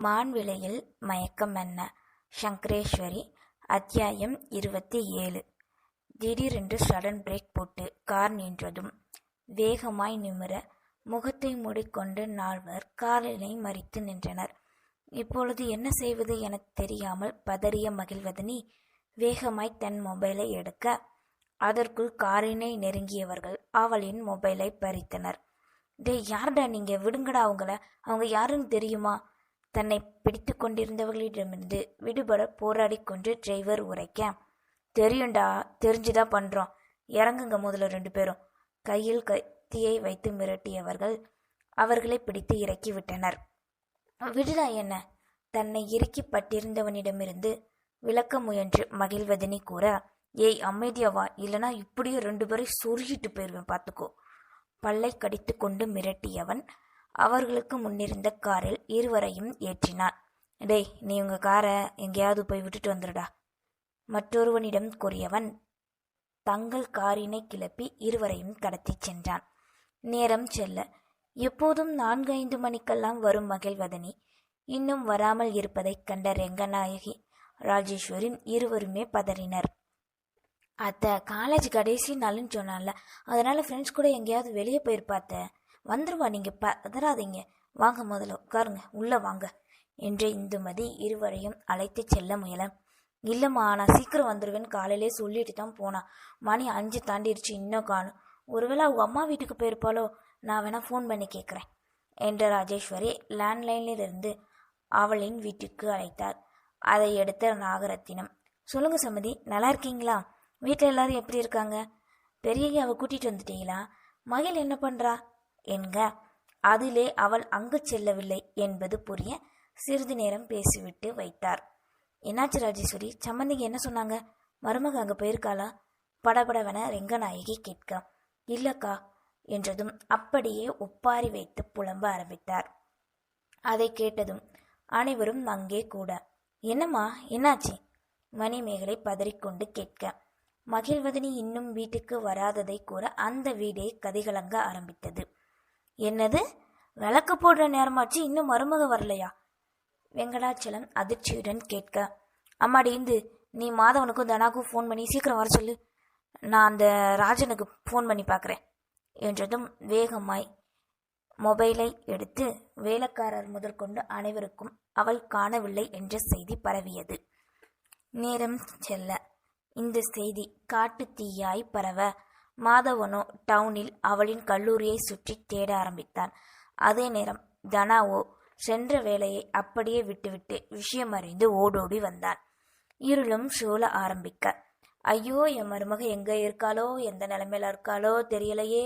மான்விளையில் மயக்கம் என்ன? சங்கரேஸ்வரி. அத்தியாயம் 27. திடீரென்று சடன் பிரேக் போட்டு கார் நின்றதும் வேகமாய் நிமிர முகத்தை மூடிக்கொண்டு நால்வர் காரினை மறித்து நின்றனர். இப்பொழுது என்ன செய்வது என தெரியாமல் பதறிய மகிழ்வதனி வேகமாய் தன் மொபைலை எடுக்க, அதற்குள் காரினை நெருங்கியவர்கள் அவளின் மொபைலை பறித்தனர். யார்டா நீங்க, விடுங்கடா அவங்கள, அவங்க யாருன்னு தெரியுமா? தன்னை பிடித்து கொண்டிருந்தவர்களிடமிருந்து விடுபட போராடி கொண்டு டிரைவர் உரைக்க, தெரியுண்டா, தெரிஞ்சுதான் பண்றோம், இறங்குங்க முதல்ல 2 பேரும். கையில் கத்தியை வைத்து மிரட்டியவர்கள் அவர்களை பிடித்து இறக்கி விட்டனர். விடுடா என்ன? தன்னை இறுக்கி பட்டிருந்தவனிடமிருந்து விளக்க முயன்று மகிழ்வதனி கூற, ஏய் அமைதியாவா, இல்லனா இப்படியே 2 பேரை சொருகிட்டு போயிருவேன் பார்த்துக்கோ. பல்லை கடித்து கொண்டு மிரட்டியவன் அவர்களுக்கு முன்னிருந்த காரில் இருவரையும் ஏற்றினான். டேய், நீ உங்க காரை எங்கேயாவது போய் விட்டுட்டு வந்துடுடா, மற்றொருவனிடம் கூறியவன் தங்கள் காரினை கிளப்பி இருவரையும் கடத்தி சென்றான். நேரம் செல்ல எப்போதும் 4-5 மணிக்கெல்லாம் வரும் மகிழ்வதனி இன்னும் வராமல் இருப்பதைக் கண்ட ரெங்கநாயகி ராஜேஸ்வரி இருவருமே பதறினர். அத்தை, காலேஜ் கடைசி நாள்னு சொன்னால, அதனால ஃப்ரெண்ட்ஸ் கூட எங்கேயாவது வெளியே போயிருப்பாத்த, வந்துருவா, நீங்க பதறாதீங்க, வாங்க முதல்ல உட்காருங்க, உள்ள வாங்க என்ற இந்துமதி இருவரையும் அழைத்து செல்ல முயல. இல்லம்மா, நான் சீக்கிரம் வந்துடுவேன்னு காலையிலே சொல்லிட்டு தான் போனா, மணி 5 தாண்டிடுச்சு, இன்னும் காணும். ஒருவேளை அவங்க அம்மா வீட்டுக்கு போயிருப்பாளோ, நான் வேணா ஃபோன் பண்ணி கேட்குறேன் என்ற ராஜேஸ்வரி லேண்ட்லைனிலிருந்து அவளின் வீட்டுக்கு அழைத்தார். அதை எடுத்த நாகரத்தினம், சொல்லுங்க சம்மதி, நல்லா இருக்கீங்களா? வீட்டில் எல்லாரும் எப்படி இருக்காங்க? பெரியய்யாவை கூட்டிட்டு வந்துட்டீங்களா? மகிழ் என்ன பண்றா என்க, அதிலே அவள் அங்கு செல்லவில்லை என்பது புரிய சிறிது நேரம் பேசிவிட்டு வைத்தார். என்னாச்சு ராஜேஸ்வரி, சம்மந்திங்க என்ன சொன்னாங்க? மருமக அங்க போயிருக்காளா? படபடவென ரெங்கநாயகி கேட்க, இல்லக்கா என்றதும் அப்படியே ஒப்பாரி வைத்து புலம்ப ஆரம்பித்தார். அதை கேட்டதும் அனைவரும் அங்கே கூட, என்னம்மா என்னாச்சு? மணிமேகலை பதறிக்கொண்டு கேட்க, மகிழ்வதனி இன்னும் வீட்டுக்கு வராததை கூற அந்த வீடே கதிகலங்க ஆரம்பித்தது. என்னது, விளக்கு போடுற நேரமாச்சு, இன்னும் மருமக வரலையா? வெங்கடாச்சலம் அதிர்ச்சியுடன் கேட்க, அம்மாடி இந்து, நீ மாதவனுக்கும் தனாக்கும் ஃபோன் பண்ணி சீக்கிரம் வர சொல்லு, நான் அந்த ராஜனுக்கு ஃபோன் பண்ணி பார்க்குறேன் என்றதும் வேகமாய் மொபைலை எடுத்து வேலைக்காரர் முதற்கொண்டு அனைவருக்கும் அவள் காணவில்லை என்ற செய்தி பரவியது. நேரம் செல்ல இந்த செய்தி காட்டு தீயாய் பரவ மாதவனோ டவுனில் அவளின் கல்லூரியை சுற்றி தேட ஆரம்பித்தான். அதே நேரம் தனாவோ சென்ற வேலையை அப்படியே விட்டுவிட்டு விஷயம் அறிந்து ஓடோடி வந்தான். இருளும் சூழ ஆரம்பிக்க, ஐயோ, என் மருமக எங்க இருக்காளோ, எந்த நிலைமையில இருக்காளோ தெரியலையே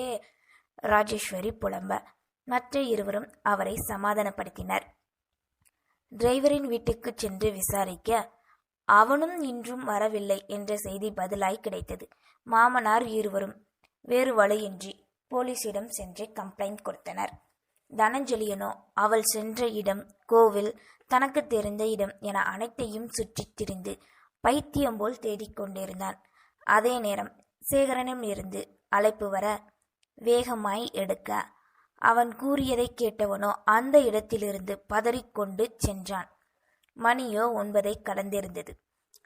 ராஜேஸ்வரி புலம்ப, மற்ற இருவரும் அவரை சமாதானப்படுத்தினர். டிரைவரின் வீட்டுக்கு சென்று விசாரிக்க, அவனும் இன்றும் வரவில்லை என்ற செய்தி பதிலாய் கிடைத்தது. மாமனார் இருவரும் வேறு வழியின்றி போலீசிடம் சென்று கம்ப்ளைண்ட் கொடுத்தனர். தனஞ்சலியனோ அவள் சென்ற இடம், கோவில், தனக்கு தெரிந்த இடம் என அனைத்தையும் சுற்றித் திரிந்து பைத்தியம் போல் தேடிக்கொண்டிருந்தான். அதே நேரம் சேகரனிடம் இருந்து அழைப்பு வர வேகமாய் எடுக்க, அவன் கூறியதை கேட்டவனோ அந்த இடத்திலிருந்து பதறிக்கொண்டு சென்றான். மணியோ 9 கடந்திருந்தது.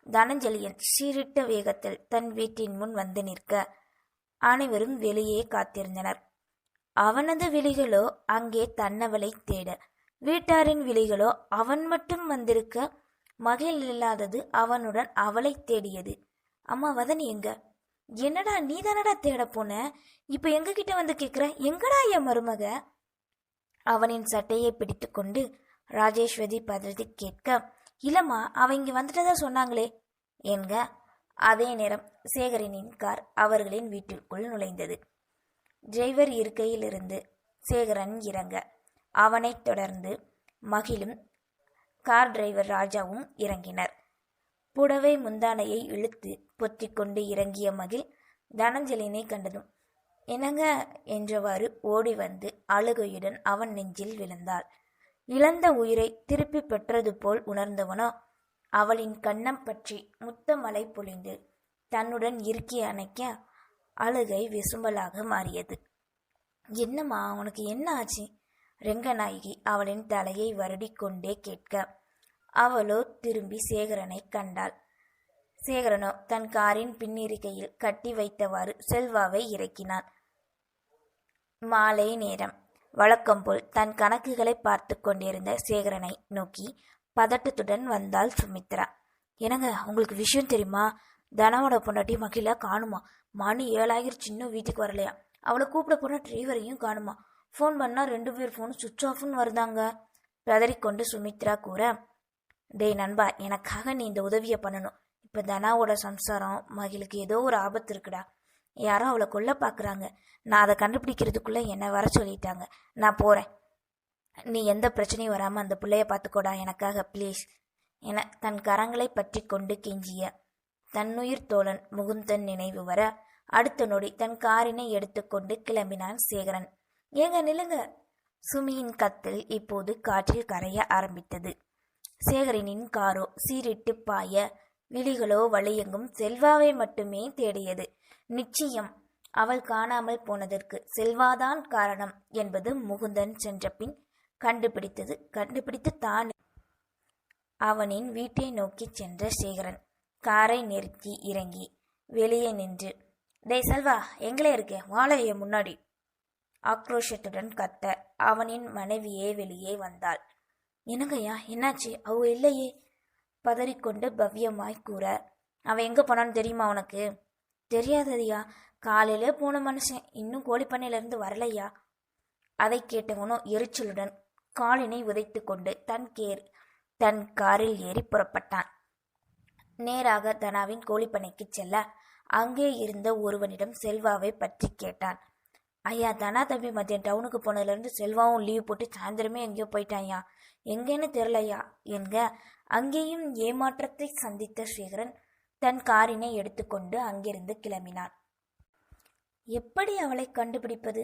தனஞ்சலியன் சீரிட்ட வேகத்தில் தன் வீட்டின் முன் வந்து நிற்க அனைவரும் வெளியே காத்திருந்தனர். அவனது விழிகளோ அங்கே தன்னவளை தேட, வீட்டாரின் விழிகளோ அவன் மட்டும் வந்திருக்க, மகிழ் இல்லாதது அவனுடன் அவளை தேடியது. அம்மா வதனி எங்க? என்னடா நீ தானடா தேட போன, இப்ப எங்க கிட்ட வந்து கேக்குற, எங்கடா என் மருமக? அவனின் சட்டையை பிடித்து கொண்டு ராஜேஸ்வரி பதறி கேட்க, இல்லம்மா, அவ இங்க வந்துட்டதா சொன்னாங்களே என்க. அதே நேரம் சேகரனின் கார் அவர்களின் வீட்டிற்குள் நுழைந்தது. டிரைவர் இருக்கையிலிருந்து சேகரன் இறங்க, அவனைத் தொடர்ந்து மகிழும் கார் டிரைவர் ராஜாவும் இறங்கினர். புடவை முந்தானையை இழுத்து பொத்திக்கொண்டு இறங்கிய மகிழ் தனஞ்சலினை கண்டதும் என்னங்க என்றவாறு ஓடி வந்து அழுகையுடன் அவன் நெஞ்சில் விழுந்தாள். இழந்த உயிரை திருப்பி பெற்றது போல் உணர்ந்தவனோ அவளின் கன்னம் பற்றி முத்தமலை பொழிந்து தன்னுடன் இறுக்கி அணைக்க அழுகை விசும்பலாக மாறியது. என்னம்மா, உனக்கு என்ன ஆச்சு? ரெங்கநாயகி அவளின் தலையை வருடிக்கொண்டே கேட்க, அவளோ திரும்பி சேகரனை கண்டாள். சேகரனோ தன் காரின் பின்னிருக்கையில் கட்டி வைத்தவாறு செல்வாவை இறக்கினான். மாலை நேரம். வழக்கம்போல் தன் கணக்குகளை பார்த்து கொண்டிருந்த சேகரனை நோக்கி பதட்டத்துடன் வந்தாள் சுமித்ரா. என்னங்க, உங்களுக்கு விஷயம் தெரியுமா? தனாவோட பொண்டாட்டி மகிழா காணுமா? மணி 7 இன்னும் வீட்டுக்கு வரலையா? அவளை கூப்பிட போன டிரைவரையும் காணுமா? ஃபோன் பண்ணா 2 பேர் ஃபோனும் சுவிட்ச் ஆஃப்னு வருதாங்க. பதறிக்கொண்டு சுமித்ரா கூற, டேய் நண்பா, எனக்காக நீ இந்த உதவியை பண்ணணும். இப்போ தனாவோட சம்சாரம் மகிழுக்கு ஏதோ ஒரு ஆபத்து இருக்குடா. யாரோ அவளை கொல்ல பார்க்குறாங்க. நான் அதை கண்டுபிடிக்கிறதுக்குள்ளே என்னை வர சொல்லிட்டாங்க. நான் போகிறேன். நீ எந்த பிரச்சனையும் வராமல் அந்த பிள்ளைய பார்த்துக்கோடா எனக்காக ப்ளீஸ் என தன் கரங்களை பற்றி கொண்டு கெஞ்சிய தன்னுயிர் தோழன் முகுந்தன் நினைவு வர அடுத்த நொடி தன் காரினை எடுத்துக்கொண்டு கிளம்பினான் சேகரன். ஏங்க நில்லுங்க! சுமியின் கத்தல் இப்போது காற்றில் கரைய ஆரம்பித்தது. சேகரனின் காரோ சீரிட்டு பாய, விழிகளோ வழியெங்கும் செல்வாவை மட்டுமே தேடியது. நிச்சயம் அவள் காணாமல் போனதற்கு செல்வாதான் காரணம் என்பது முகுந்தன் சென்ற பின் கண்டுபிடித்து தான் அவனின் வீட்டை நோக்கி சென்ற சேகரன் காரை நிறுத்தி இறங்கி வெளியே நின்று, டேய் செல்வா, எங்களே இருக்கே, வாழைய முன்னாடி ஆக்ரோஷத்துடன் கத்த அவனின் மனைவியே வெளியே வந்தாள். என்னங்கய்யா, என்னாச்சு? அவ இல்லையே பதறிக்கொண்டு பவ்யமாய் கூற, அவன் எங்க போனான்னு தெரியுமா உனக்கு? தெரியாததையா, காலையிலே போன மனுஷன் இன்னும் கோழிப்பண்ணையிலிருந்து வரலையா? அதை கேட்டவனோ எரிச்சலுடன் காலினை உதைத்து கொண்டு தன் காரில் ஏறி புறப்பட்டான். நேராக தனாவின் கோழிப்பண்ணைக்கு செல்ல அங்கே இருந்த ஒருவனிடம் செல்வாவை பற்றி கேட்டான். ஐயா, தனா தம்பி மதியம் டவுனுக்கு போனதுலேருந்து செல்வாவும் லீவ் போட்டு சாயந்தரமே எங்கேயோ போயிட்டான்யா, எங்கேன்னு தெரிலையா என்க. அங்கேயும் ஏமாற்றத்தை சந்தித்த சேகரன் தன் காரினை எடுத்துக்கொண்டு அங்கிருந்து கிளம்பினான். எப்படி அவளை கண்டுபிடிப்பது?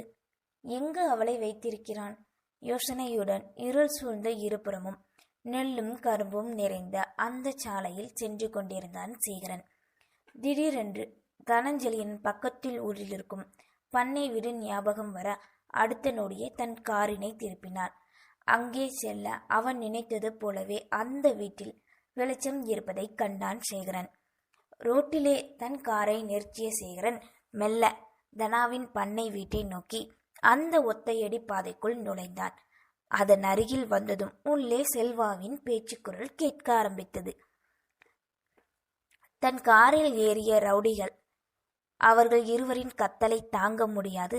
எங்கு அவளை வைத்திருக்கிறான்? யோசனையுடன் இருள் சூழ்ந்த இருபுறமும் நெல்லும் கரும்பும் நிறைந்த அந்த சாலையில் சென்று கொண்டிருந்தான் சேகரன். திடீரென்று தனஞ்சலியின் பக்கத்தில் ஊரில் இருக்கும் பண்ணை வீடு ஞாபகம் வர அடுத்த நொடியே தன் காரினை திருப்பினான். அங்கே செல்ல அவன் நினைத்தது போலவே அந்த வீட்டில் வெளிச்சம் இருப்பதை கண்டான் சேகரன். ரோட்டிலே தன் காரை நிறுத்திய சேகரன் மெல்ல தனாவின் பண்ணை வீட்டை நோக்கி அந்த ஒத்தையடி பாதைக்குள் நுழைந்தான். அதன் அருகில் வந்ததும் உள்ளே செல்வாவின் பேச்சுக்குரல் கேட்க ஆரம்பித்தது. தன் காரில் ஏறிய ரவுடிகள் அவர்கள் இருவரின் கத்தலை தாங்க முடியாது,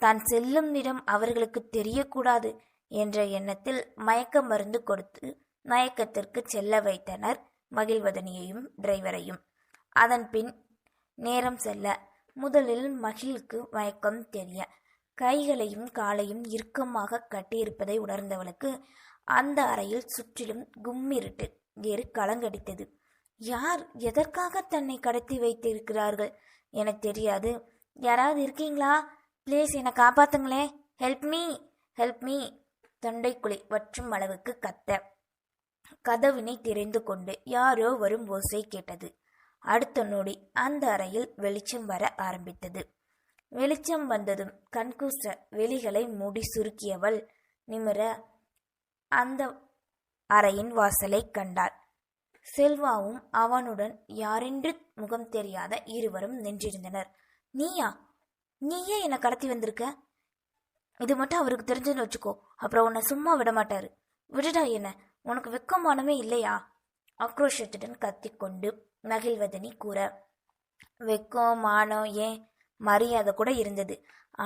தான் செல்லும் இடம் அவர்களுக்கு தெரியக்கூடாது என்ற எண்ணத்தில் மயக்க மருந்து கொடுத்து மயக்கத்திற்கு செல்ல வைத்தனர் மகிழ்வதனியையும் டிரைவரையும். அதன் பின் நேரம் செல்ல முதலில் மகிழுக்கு மயக்கம் தெரிய கைகளையும் காலையும் இறுக்கமாக கட்டியிருப்பதை உணர்ந்தவளுக்கு அந்த அறையில் சுற்றிலும் கும்மிருட்டு ஏறு களங்கடித்தது. யார் எதற்காக தன்னை கடத்தி வைத்திருக்கிறார்கள் என தெரியாது. யாராவது இருக்கீங்களா? ப்ளீஸ் என்னை காப்பாத்துங்களே, ஹெல்ப் மீ ஹெல்ப் மீ தொண்டைக்குழி வற்றும் அளவுக்கு கத்த கதவினை திறந்து கொண்டு யாரோ வரும் ஓசை கேட்டது. அடுத்த நொடி அந்த அறையில் வெளிச்சம் வர ஆரம்பித்தது. வெளிச்சம் வந்ததும் கண்கூச வெளிகளை மூடி சுருக்கியவள் நிமிர அந்த அறையின் வாசலை கண்டாள். செல்வாவும் அவனுடன் யாரென்று முகம் தெரியாத இருவரும் நின்றிருந்தனர். நீயே என்னை கடத்தி வந்திருக்க? இது மட்டும் அவருக்கு தெரிஞ்சுன்னு வச்சுக்கோ, அப்புறம் உன்னை சும்மா விட மாட்டாரு. விடுடா, என்ன உனக்கு வெக்கமானமே இல்லையா? ஆக்ரோஷத்துடன் கத்திக்கொண்டு மகிழ்வதனி கூற, வெக்கம் மானம் ஏன் மரியாதை கூட இருந்தது.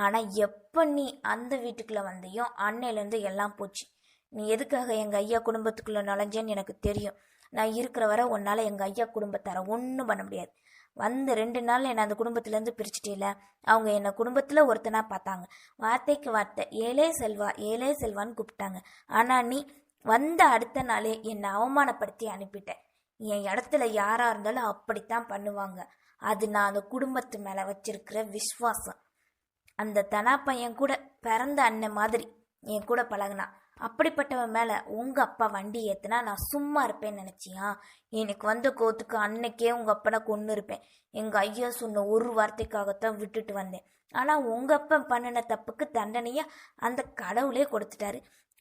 ஆனா எப்ப நீ அந்த வீட்டுக்குள்ள வந்தையோ அன்னையிலேருந்து எல்லாம் போச்சு. நீ எதுக்காக எங்க ஐயா குடும்பத்துக்குள்ள நுழைஞ்சேன்னு எனக்கு தெரியும். நான் இருக்கிற வரை உன்னால எங்க ஐயா குடும்பத்தார ஒன்றும் பண்ண முடியாது. வந்து 2 நாள் என்னை அந்த குடும்பத்திலேருந்து பிரிச்சுட்டேல. அவங்க என்னை குடும்பத்துல ஒருத்தனா பார்த்தாங்க. வார்த்தைக்கு வார்த்தை ஏலே செல்வா ஏலே செல்வான்னு கூப்பிட்டாங்க. ஆனா நீ வந்த அடுத்த நாளே என்னை அவமானப்படுத்தி அனுப்பிட்ட. என் இடத்துல யாரா இருந்தாலும் அப்படித்தான் பண்ணுவாங்க. அது நான் அந்த குடும்பத்து மேல வச்சிருக்கிற விசுவாசம். அந்த தனா பையன் கூட பிறந்த அண்ணன் மாதிரி என் கூட பழகினா. அப்படிப்பட்டவன் மேலே உங்கள் அப்பா வண்டி ஏற்றுனா நான் சும்மா இருப்பேன்னு நினச்சியா? எனக்கு வந்த கோத்துக்கு அன்னைக்கே உங்கள் அப்பனை கொன்று இருப்பேன். எங்கள் ஐயா சொன்ன ஒரு வார்த்தைக்காகத்தான் விட்டுட்டு வந்தேன். ஆனால் உங்கள் அப்பா பண்ணின தப்புக்கு தண்டனையாக அந்த கடவுளே கொடுத்துட்டாரு.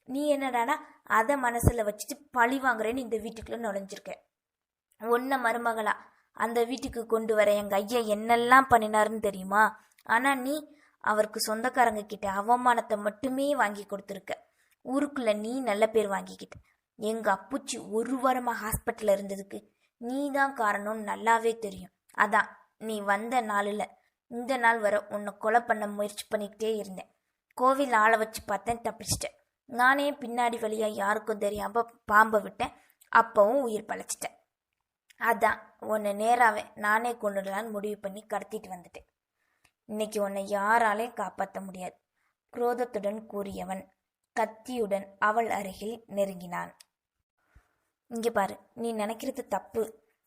நீ என்னடானா அதை மனசில் வச்சுட்டு பழி வாங்குறேன்னு இந்த வீட்டுக்குள்ளே நுழைஞ்சிருக்க. ஒன்றை மருமகளா அந்த வீட்டுக்கு கொண்டு வர எங்கள் ஐயா என்னெல்லாம் பண்ணினாருன்னு தெரியுமா? ஆனால் நீ அவருக்கு சொந்தக்காரங்க கிட்ட அவமானத்தை மட்டுமே வாங்கி கொடுத்துருக்க. ஊருக்குள்ள நீ நல்ல பேர் வாங்கிக்கிட்ட. எங்கள் அப்புச்சி ஒரு வாரமாக ஹாஸ்பிட்டலில் இருந்ததுக்கு நீ தான் காரணம்னு நல்லாவே தெரியும். அதான் நீ வந்த நாளில் இந்த நாள் வர உன்னை கொலை பண்ண முயற்சி பண்ணிக்கிட்டே இருந்தேன். கோவில் ஆளை வச்சு பார்த்தேன், தப்பிச்சிட்டேன். நானே பின்னாடி வழியாக யாருக்கும் தெரியாமல் பாம்பை விட்டேன், அப்பவும் உயிர் பழைச்சிட்டேன். அதான் உன்னை நேராகவே நானே கொண்டுடலான்னு முடிவு பண்ணி கடத்திட்டு வந்துட்டேன். இன்னைக்கு உன்னை யாராலையும் காப்பாற்ற முடியாது, குரோதத்துடன் கூறியவன் கத்தியுடன் அவள் அருகில் நெருங்கினான். இங்கே பாரு, நீ நினைக்கிறது தப்பு.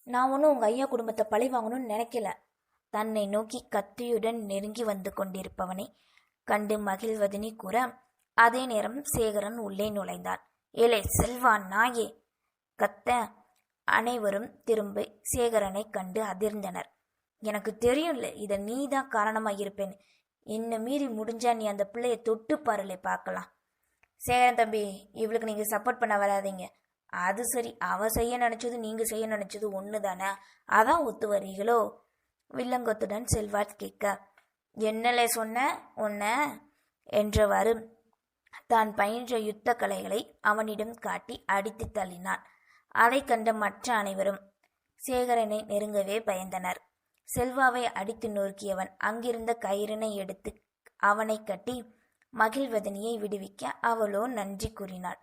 நான் ஒன்றும் உங்கள் ஐயா குடும்பத்தை பழி வாங்கணும்னு நினைக்கல. தன்னை நோக்கி கத்தியுடன் நெருங்கி வந்து கொண்டிருப்பவனை கண்டு மகிழ்வதினி கூற, அதே நேரம் சேகரன் உள்ளே நுழைந்தான். ஏலே செல்வா நாயே கத்த அனைவரும் திரும்பி சேகரனை கண்டு அதிர்ந்தனர். எனக்கு தெரியும்ல, இதை நீ தான் காரணமாக இருப்பேன்னு. என்னை மீறி முடிஞ்சா நீ அந்த பிள்ளைய தொட்டு பாருலே பார்க்கலாம். சேகரன் தம்பி, இவளுக்கு நீங்கள் சப்போர்ட் பண்ண வராதிங்க. அது சரி, அவ செய்ய நினச்சது நீங்கள் செய்ய நினச்சது ஒன்று தானே, அதான் ஒத்து வரீங்களோ? வில்லங்கத்துடன் செல்வா கேட்க, என்னலே சொன்ன உன்ன என்றவாறு தான் பயின்ற யுத்த கலைகளை அவனிடம் காட்டி அடித்து தள்ளினான். அதை கண்ட மற்ற அனைவரும் சேகரனை நெருங்கவே பயந்தனர். செல்வாவை அடித்து நொறுக்கியவன் அங்கிருந்த கயிறினை எடுத்து அவனை கட்டி மகிழ்வதனியை விடுவிக்க அவளோ நன்றி கூறினாள்.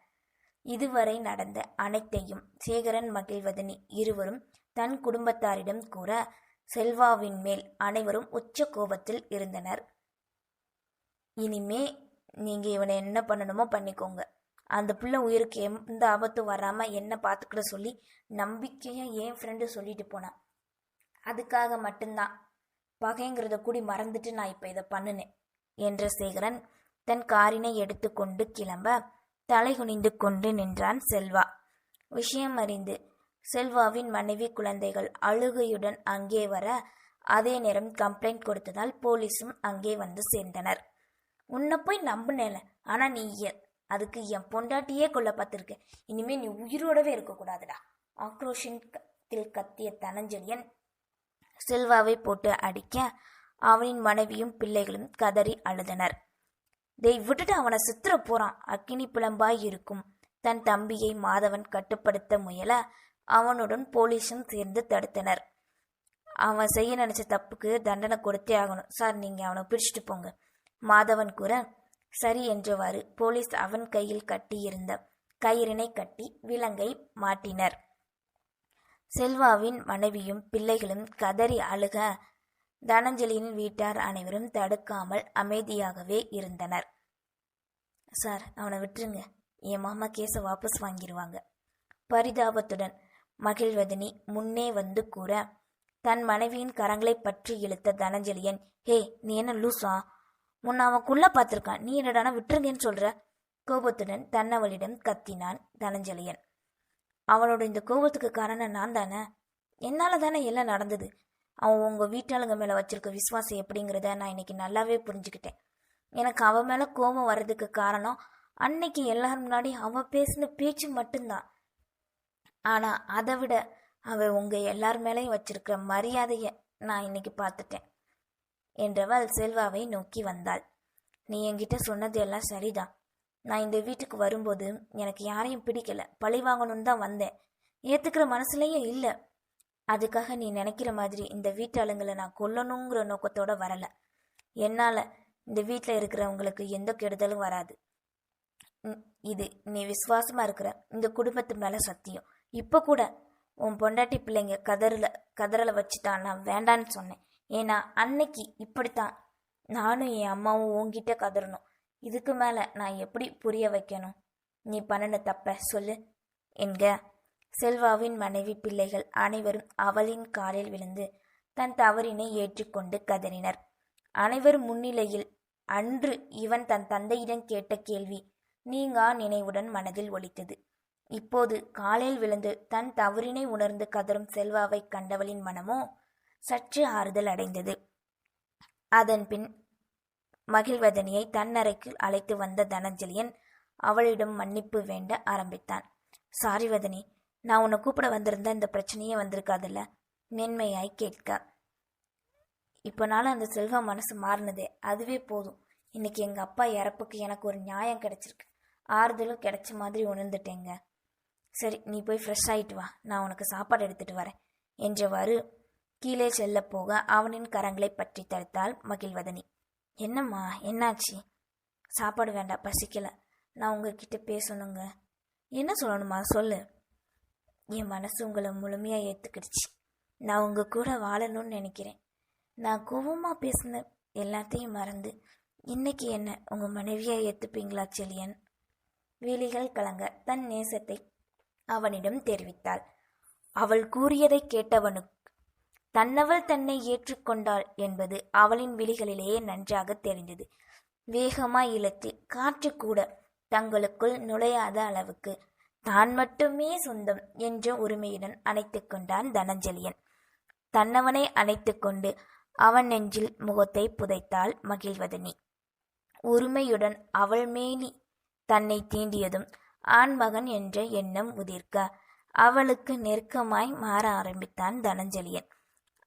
இதுவரை நடந்த அனைத்தையும் சேகரன் மகிழ்வதனி இருவரும் தன் குடும்பத்தாரிடம் கூற, செல்வாவின் மேல் அனைவரும் உச்ச கோபத்தில் இருந்தனர். இனிமே நீங்க இவனை என்ன பண்ணணுமோ பண்ணிக்கோங்க, அந்த பிள்ளை உயிருக்கு எந்த ஆபத்தும் வராம என்ன பார்த்துக்கிட சொல்லி நம்பிக்கையா என் ஃப்ரெண்டு சொல்லிட்டு போனான். அதுக்காக மட்டும்தான் பகைங்கிறத கூடி மறந்துட்டு நான் இப்போ இதை பண்ணினேன் என்ற சேகரன் தன் காரினை எடுத்துக்கொண்டு கிளம்ப தலை குனிந்து கொண்டு நின்றான் செல்வா. விஷயம் அறிந்து செல்வாவின் மனைவி குழந்தைகள் அழுகையுடன் அங்கே வர, அதே நேரம் கம்ப்ளைண்ட் கொடுத்ததால் போலீஸும் அங்கே வந்து சேர்ந்தனர். உன்னை போய் நம்புனேல, ஆனா நீ அதுக்கு என் பொண்டாட்டியே கொல்ல பார்த்துருக்க. இனிமே நீ உயிரோடவே இருக்கக்கூடாதுடா. ஆக்ரோஷத்தில் கத்திய தனஞ்செழியன் செல்வாவை போட்டு அடிக்க, அவனின் மனைவியும் பிள்ளைகளும் கதறி அழுதனர். விட்டுட்டு அவனை சித்திர போறான், அக்கினி புலம்பாய் இருக்கும். தன் தம்பியை மாதவன் கட்டுப்படுத்த முயல அவனுடன் போலீஸும் சேர்ந்து தடுத்தனர். அவன் செய்ய நினைச்ச தப்புக்கு தண்டனை கொடுத்தே ஆகணும் சார், நீங்க அவனை பிடிச்சிட்டு போங்க. மாதவன் கூற, சரி என்றவாறு போலீஸ் அவன் கையில் கட்டியிருந்த கயிறினை கட்டி விலங்கை மாட்டினர். செல்வாவின் மனைவியும் பிள்ளைகளும் கதறி அழுக, தனஞ்சலியின் வீட்டார் அனைவரும் தடுக்காமல் அமைதியாகவே இருந்தனர். சார், அவனை விட்டுருங்க, என் மாமா கேஸை வாபஸ் வாங்கிடுவாங்க. பரிதாபத்துடன் மகிழ்வதனி முன்னே வந்து கூற, தன் மனைவியின் கரங்களை பற்றி இழுத்த தனஞ்சலியன், ஹே நீ என்ன லூசா? முன்ன அவன் குள்ள பார்த்துருக்கான், நீ என்னடானா விட்டுருங்கன்னு சொல்ற? கோபத்துடன் தன்னவளிடம் கத்தினான் தனஞ்சலியன். அவனோட இந்த கோபத்துக்கு காரணம் நான் தானே, என்னால் தானே எல்லாம் நடந்தது. அவன் உங்கள் வீட்டாளுங்க மேலே வச்சிருக்க விசுவாசம் எப்படிங்கிறத நான் இன்னைக்கு நல்லாவே புரிஞ்சுக்கிட்டேன். எனக்கு அவன் மேலே கோபம் வர்றதுக்கு காரணம் அன்னைக்கு எல்லாரும் முன்னாடி அவன் பேசின பேச்சு மட்டும்தான். ஆனால் அதை விட அவன் உங்கள் எல்லார் மேலேயும் வச்சிருக்கிற மரியாதையை நான் இன்னைக்கு பார்த்துட்டேன் என்றவள் செல்வாவை நோக்கி வந்தாள். நீ என்கிட்ட சொன்னது எல்லாம் சரிதான். நான் இந்த வீட்டுக்கு வரும்போது எனக்கு யாரையும் பிடிக்கல, பழி வாங்கணும்னு தான் வந்தேன். ஏற்றுக்கிற மனசுலையும் இல்லை. அதுக்காக நீ நினைக்கிற மாதிரி இந்த வீட்டாளுங்களை நான் கொல்லணுங்கிற நோக்கத்தோட வரலை. என்னால் இந்த வீட்டில் இருக்கிறவங்களுக்கு எந்த கெடுதலும் வராது. இது நீ விசுவாசமாக இருக்கிற இந்த குடும்பத்து மேலே சத்தியம். இப்போ கூட உன் பொண்டாட்டி பிள்ளைங்க கதறலை வச்சுதான் நான் வேண்டான்னு சொன்னேன். ஏன்னா அன்னைக்கு இப்படித்தான் நானும் என் அம்மாவும் உன்கிட்ட கதறணும். இதுக்கு மேலே நான் எப்படி புரிய வைக்கணும்? நீ பண்ணின தப்ப சொல்லு என்க. செல்வாவின் மனைவி பிள்ளைகள் அனைவரும் அவளின் காலில் விழுந்து தன் தவறினை ஏற்றுக்கொண்டு கதறினர். அனைவரும் முன்னிலையில் அன்று இவன் தன் தந்தையிடம் கேட்ட கேள்வி நீங்கா நினைவுடன் மனதில் ஒலித்தது. இப்போது காலில் விழுந்து தன் தவறினை உணர்ந்து கதறும் செல்வாவை கண்டவளின் மனமோ சற்று ஆறுதல் அடைந்தது. அதன்பின் மகிழ்வதனியை தன்னறைக்கு அழைத்து வந்த தனஞ்சலியன் அவளிடம் மன்னிப்பு வேண்ட ஆரம்பித்தான். சாரி வதனி, நான் உன்னை கூப்பிட வந்திருந்தா இந்த பிரச்சனையே வந்திருக்காதுல்ல, மென்மையாய் கேட்க. இப்போனாலும் அந்த செல்வா மனசு மாறினதே, அதுவே போதும். இன்னைக்கு எங்கள் அப்பா இறப்புக்கு எனக்கு ஒரு நியாயம் கிடைச்சிருக்கு, ஆறுதலும் கிடைச்ச மாதிரி உணர்ந்துட்டேங்க. சரி, நீ போய் ஃப்ரெஷ் ஆகிட்டு வா, நான் உனக்கு சாப்பாடு எடுத்துட்டு வரேன் என்றவாறு கீழே செல்ல போக அவனின் கரங்களை பற்றி தடுத்தாள் மகிழ்வதனி. என்னம்மா, என்னாச்சு? சாப்பாடு வேண்டாம், பசிக்கல. நான் உங்ககிட்ட பேசணுங்க. என்ன சொல்லணுமா, சொல்லு. என் மனசு உங்களை முழுமையாக ஏற்றுக்கிடுச்சு. நான் உங்கள் கூட வாழணும்னு நினைக்கிறேன். நான் கோபமாக பேசின எல்லாத்தையும் மறந்து இன்னைக்கு என்ன உங்கள் மனைவியாக ஏற்றுப்பீங்களா செலியன்? விழிகள் கலங்க தன் நேசத்தை அவனிடம் தெரிவித்தாள். அவள் கூறியதை கேட்டவனுக்கு தன்னவள் தன்னை ஏற்றுக்கொண்டாள் என்பது அவளின் விழிகளிலேயே நன்றாக தெரிந்தது. வேகமாய் இழுத்து காற்று கூட தங்களுக்குள் நுழையாத அளவுக்கு தான் மட்டுமே சொந்தம் என்ற உரிமையுடன் அணைத்து கொண்டான் தனஞ்சலியன். தன்னவனை அணைத்து கொண்டு அவன் நெஞ்சில் முகத்தை புதைத்தாள் மகிழ்வதனி. உரிமையுடன் அவள் மேனி தன்னை தீண்டியதும் ஆண்மகன் என்ற எண்ணம் உதிர்க்க அவளுக்கு நெருக்கமாய் மாற ஆரம்பித்தான் தனஞ்சலியன்.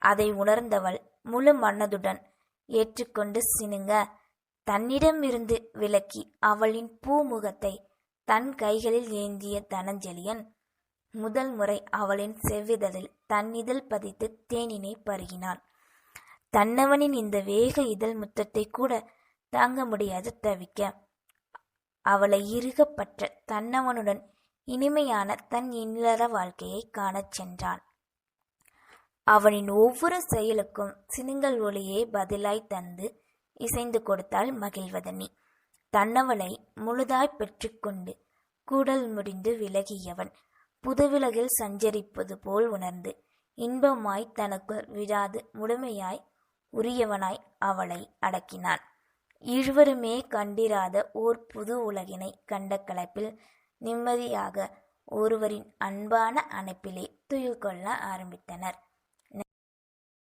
அதை உணர்ந்தவள் முழு மனதுடன் ஏற்றுக்கொண்டு சினுங்க தன்னிடமிருந்து விலக்கி அவளின் பூமுகத்தை தன் கைகளில் ஏந்திய தனஞ்சலியன் முதல் முறை அவளின் செவ்விதழில் தன்னிதழ் பதித்து தேனினை பருகினான். தன்னவனின் இந்த வேக இதழ் முத்தத்தை கூட தாங்க முடியாது தவிக்க அவளை இறுகப்பற்ற தன்னவனுடன் இனிமையான தன் இல்லற வாழ்க்கையை காணச் சென்றான். அவனின் ஒவ்வொரு செயலுக்கும் சினுங்கல் ஒளியே பதிலாய் தந்து இசைந்து கொடுத்தாள் மகிழ்வதனி. தன்னவளை முழுதாய் பெற்றுக்கொண்டு கூடல் முடிந்து விலகியவன் புதுவிலகில் சஞ்சரிப்பது போல் உணர்ந்து இன்பமாய் தனக்குள் விடாது முழுமையாய் உரியவனாய் அவளை அடக்கினான். இருவருமே கண்டிராத ஓர் புது உலகினை கண்ட களைப்பில் நிம்மதியாக ஒருவரின் அன்பான அணைப்பிலே துயில் கொள்ள ஆரம்பித்தனர்.